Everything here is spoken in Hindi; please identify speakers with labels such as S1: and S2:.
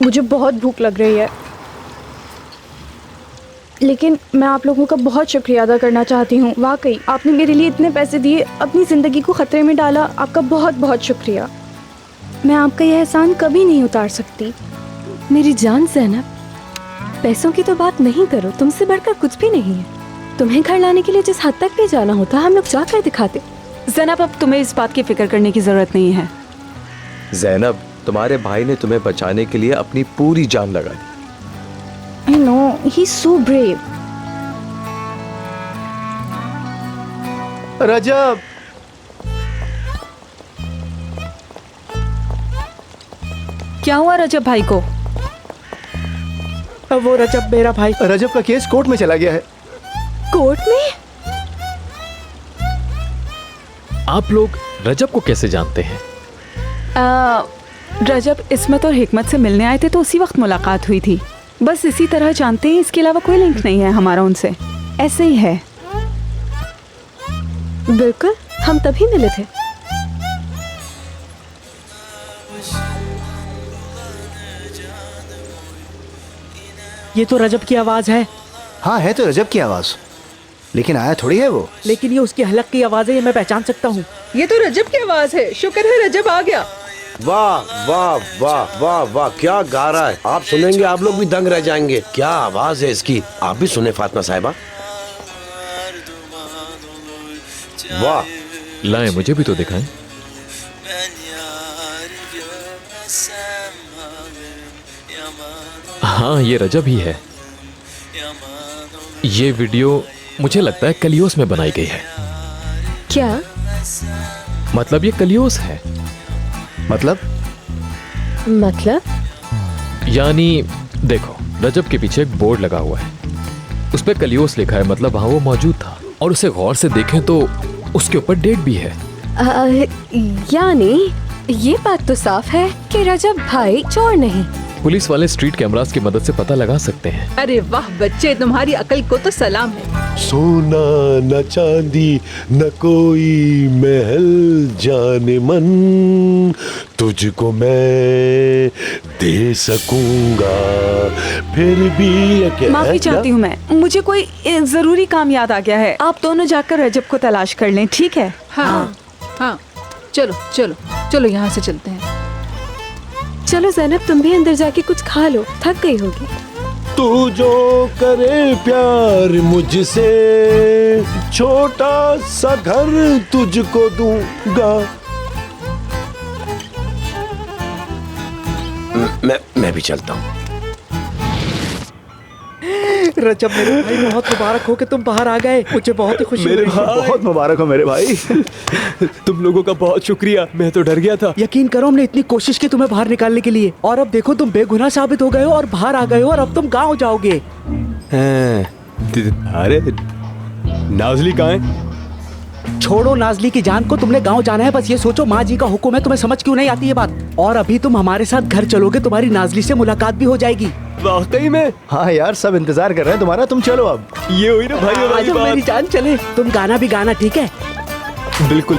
S1: मुझे बहुत भूख लग रही है, लेकिन मैं आप लोगों का बहुत शुक्रिया अदा करना चाहती हूँ। वाकई आपने मेरे लिए इतने पैसे दिए, अपनी ज़िंदगी को ख़तरे में डाला। आपका बहुत बहुत शुक्रिया। मैं आपका यह एहसान कभी नहीं उतार सकती।
S2: मेरी जान ज़ैनब, पैसों की तो बात नहीं करो, तुमसे बढ़कर कुछ भी नहीं है। तुम्हें घर लाने के लिए जिस हद तक भी जाना होता हम लोग जाकर दिखाते।
S3: ज़ैनब, अब तुम्हें इस बात की फिक्र करने की ज़रूरत नहीं है।
S4: ज़ैनब, तुम्हारे भाई ने तुम्हें बचाने के लिए अपनी पूरी जान लगा दी।
S1: I know, he's so brave.
S5: रजब,
S3: क्या हुआ रजब भाई को?
S5: वो रजब मेरा भाई, रजब का केस कोर्ट में चला गया है।
S2: कोर्ट में?
S6: आप लोग रजब को कैसे जानते हैं?
S3: रजब इस्मत और हिकमत से मिलने आए थे तो उसी वक्त मुलाकात हुई थी। बस इसी तरह जानते हैं, इसके अलावा कोई लिंक नहीं है हमारा उनसे। ऐसे ही है।
S2: बिल्कुल, हम तभी मिले थे।
S5: ये तो रजब की आवाज है।
S7: हाँ, है तो रजब की आवाज, लेकिन आया थोड़ी है वो।
S5: लेकिन ये उसकी हलक की आवाज है, ये मैं पहचान सकता हूँ।
S8: ये तो रजब की आवाज है। शुक्र है रजब आ गया।
S9: वाह वाह वाह वाह वाह, क्या गा रहा है। आप सुनेंगे आप लोग भी दंग रह जाएंगे। क्या आवाज है इसकी। आप भी सुने फातिमा साहिबा। वाह,
S6: लाएं, मुझे भी तो दिखाएं। हाँ, ये रजब ही है। ये वीडियो मुझे लगता है कलियोस में बनाई गई है।
S2: क्या
S6: मतलब ये कलियोस है।
S2: मतलब?
S6: यानी देखो, रजब के पीछे एक बोर्ड लगा हुआ है, उस पे कलियोस लिखा है, मतलब वहां वो मौजूद था। और उसे गौर से देखें तो उसके ऊपर डेट भी है।
S2: यानी ये बात तो साफ है कि रजब भाई चोर नहीं।
S6: पुलिस वाले स्ट्रीट कैमरास की मदद से पता लगा सकते हैं।
S8: अरे वाह बच्चे, तुम्हारी अकल को तो सलाम है।
S10: सोना न चांदी न कोई महल जाने मन, तुझको मैं दे सकूंगा फिर भी।
S3: माफी चाहती हूँ मैं, मुझे कोई जरूरी काम याद आ गया है। आप दोनों जाकर रजब को तलाश कर लें, ठीक है?
S8: हाँ हाँ, चलो चलो चलो, यहाँ से चलते हैं।
S2: चलो ज़ैनब, तुम भी अंदर जाके कुछ खा लो, थक गई होगी।
S10: तू जो करे प्यार मुझसे, छोटा सा घर तुझको दूंगा।
S9: मैं भी चलता हूँ।
S5: रजब मेरे भाई, बहुत मुबारक हो कि तुम बाहर आ गए। मुझे बहुत ही खुशी हुई।
S7: बहुत मुबारक हो मेरे भाई।
S5: तुम लोगों का बहुत शुक्रिया, मैं तो डर गया था। यकीन करो, हमने इतनी कोशिश की तुम्हें बाहर निकालने के लिए, और अब देखो तुम बेगुनाह साबित हो गए हो और बाहर आ गए हो, और अब तुम गाँव जाओगे।
S11: अरे नाजली कहाँ है?
S5: छोड़ो नाजली की जान को, तुमने गांव जाना है। बस ये सोचो, माँ जी का हुक्म है, तुम्हें समझ क्यों नहीं आती ये बात। और अभी तुम हमारे साथ घर चलोगे, तुम्हारी नाजली से मुलाकात भी हो जाएगी।
S11: वाकई में?
S7: हाँ यार, सब इंतजार कर रहे हैं तुम्हारा, तुम चलो अब।
S11: ये हुई ना भाई
S5: आज मेरी जान, चले। तुम गाना भी गाना, ठीक है?
S11: बिल्कुल।